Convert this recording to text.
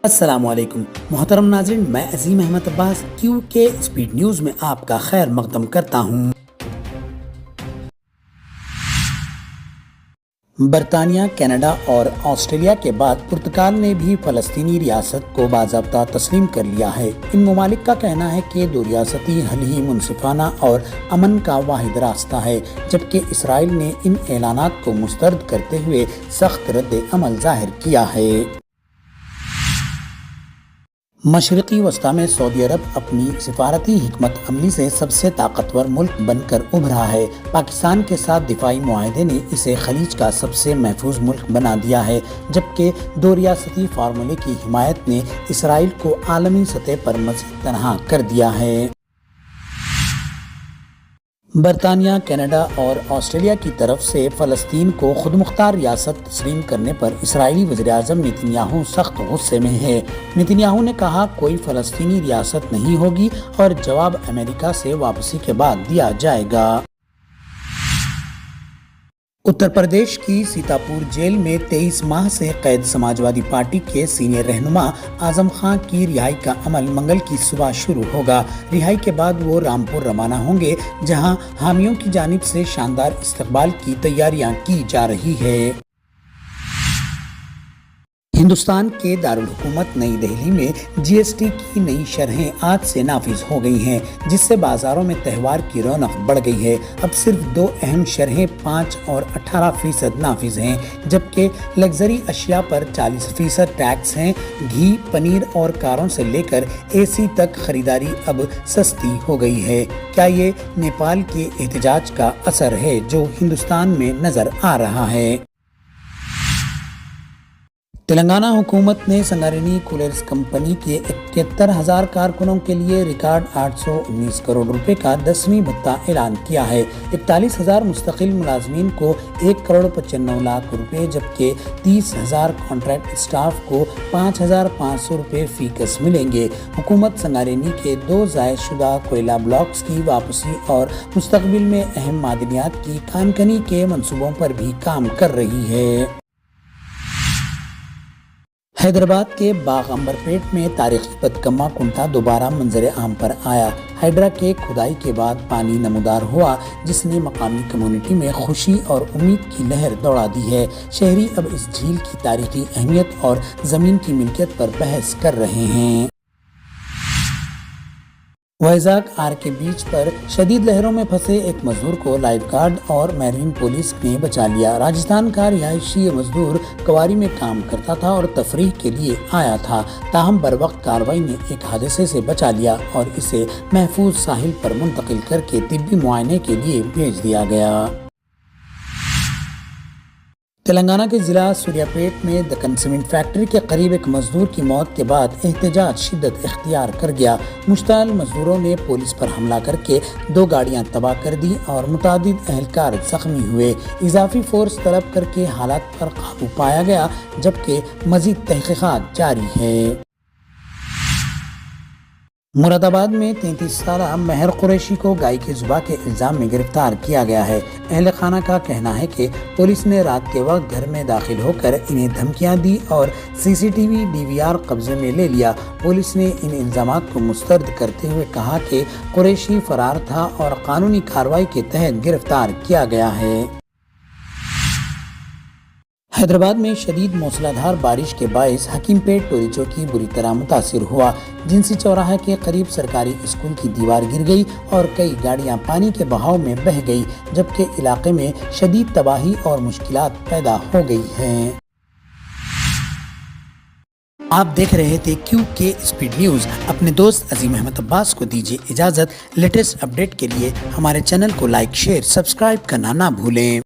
السلام علیکم محترم ناظرین، میں عظیم احمد عباس کیو کے اسپیڈ نیوز میں آپ کا خیر مقدم کرتا ہوں۔ برطانیہ، کینیڈا اور آسٹریلیا کے بعد پرتگال نے بھی فلسطینی ریاست کو باضابطہ تسلیم کر لیا ہے۔ ان ممالک کا کہنا ہے کہ دو ریاستی حل ہی منصفانہ اور امن کا واحد راستہ ہے، جبکہ اسرائیل نے ان اعلانات کو مسترد کرتے ہوئے سخت رد عمل ظاہر کیا ہے۔ مشرقی وسطی میں سعودی عرب اپنی سفارتی حکمت عملی سے سب سے طاقتور ملک بن کر ابھرا ہے۔ پاکستان کے ساتھ دفاعی معاہدے نے اسے خلیج کا سب سے محفوظ ملک بنا دیا ہے، جبکہ دو ریاستی فارمولے کی حمایت نے اسرائیل کو عالمی سطح پر مزید تنہا کر دیا ہے۔ برطانیہ، کینیڈا اور آسٹریلیا کی طرف سے فلسطین کو خود مختار ریاست تسلیم کرنے پر اسرائیلی وزیراعظم نتنیاہو سخت غصے میں ہے۔ نتنیاہو نے کہا، کوئی فلسطینی ریاست نہیں ہوگی اور جواب امریکہ سے واپسی کے بعد دیا جائے گا۔ اتر پردیش کی سیتاپور جیل میں 23 ماہ سے قید سماجوادی پارٹی کے سینئر رہنما اعظم خان کی رہائی کا عمل منگل کی صبح شروع ہوگا۔ رہائی کے بعد وہ رامپور روانہ ہوں گے، جہاں حامیوں کی جانب سے شاندار استقبال کی تیاریاں کی جا رہی ہے۔ ہندوستان کے دارالحکومت نئی دہلی میں جی ایس ٹی کی نئی شرحیں آج سے نافذ ہو گئی ہیں، جس سے بازاروں میں تہوار کی رونق بڑھ گئی ہے۔ اب صرف دو اہم شرحیں 5 اور 18% نافذ ہیں، جبکہ لگژری اشیاء پر 40% ٹیکس ہیں۔ گھی، پنیر اور کاروں سے لے کر اے سی تک خریداری اب سستی ہو گئی ہے۔ کیا یہ نیپال کے احتجاج کا اثر ہے جو ہندوستان میں نظر آ رہا ہے؟ تلنگانہ حکومت نے سنگارینی کولرز کمپنی کے 71,000 کارکنوں کے لیے ریکارڈ 819 کروڑ روپے کا 10ویں بھتہ اعلان کیا ہے۔ 41,000 مستقل ملازمین کو 1,95,00,000 روپے، جبکہ 30,000 کانٹریکٹ اسٹاف کو 5,500 روپے فی کس ملیں گے۔ حکومت سنگارینی کے 2 ضائع شدہ کوئلہ بلاکس کی واپسی اور مستقبل میں اہم معدنیات کی کان کنی کے منصوبوں پر بھی کام کر رہی ہے۔ حیدرآباد کے باغ امبر پیٹ میں تاریخی بتکما کنٹا دوبارہ منظر عام پر آیا۔ ہائیڈرا کے کھدائی کے بعد پانی نمودار ہوا، جس نے مقامی کمیونٹی میں خوشی اور امید کی لہر دوڑا دی ہے۔ شہری اب اس جھیل کی تاریخی اہمیت اور زمین کی ملکیت پر بحث کر رہے ہیں۔ وائزاگ آر کے بیچ پر شدید لہروں میں پھنسے ایک مزدور کو لائف گارڈ اور میرین پولیس نے بچا لیا۔ راجستھان کا رہائشی یہ مزدور کواری میں کام کرتا تھا اور تفریح کے لیے آیا تھا، تاہم بروقت کارروائی نے ایک حادثے سے بچا لیا اور اسے محفوظ ساحل پر منتقل کر کے طبی معائنے کے لیے بھیج دیا گیا۔ تلنگانہ کے ضلع سوریا پیٹ میں دکن سیمنٹ فیکٹری کے قریب ایک مزدور کی موت کے بعد احتجاج شدت اختیار کر گیا۔ مشتعل مزدوروں نے پولیس پر حملہ کر کے 2 گاڑیاں تباہ کر دی اور متعدد اہلکار زخمی ہوئے۔ اضافی فورس طلب کر کے حالات پر قابو پایا گیا، جبکہ مزید تحقیقات جاری ہے۔ مراد آباد میں 33 سالہ مہر قریشی کو گائے کے ذبح کے الزام میں گرفتار کیا گیا ہے۔ اہل خانہ کا کہنا ہے کہ پولیس نے رات کے وقت گھر میں داخل ہو کر انہیں دھمکیاں دی اور CCTV DVR قبضے میں لے لیا۔ پولیس نے ان الزامات کو مسترد کرتے ہوئے کہا کہ قریشی فرار تھا اور قانونی کارروائی کے تحت گرفتار کیا گیا ہے۔ حیدرآباد میں شدید موسلا دھار بارش کے باعث حکیم پیٹ ٹوری چوکی بری طرح متاثر ہوا۔ جنسی چوراہے کے قریب سرکاری اسکول کی دیوار گر گئی اور کئی گاڑیاں پانی کے بہاؤ میں بہہ گئی، جبکہ علاقے میں شدید تباہی اور مشکلات پیدا ہو گئی ہیں۔ آپ دیکھ رہے تھے کیو کے اسپیڈ نیوز۔ اپنے دوست عظیم احمد عباس کو دیجیے اجازت۔ لیٹسٹ اپڈیٹ کے لیے ہمارے چینل کو لائک، شیئر، سبسکرائب کرنا نہ بھولیں۔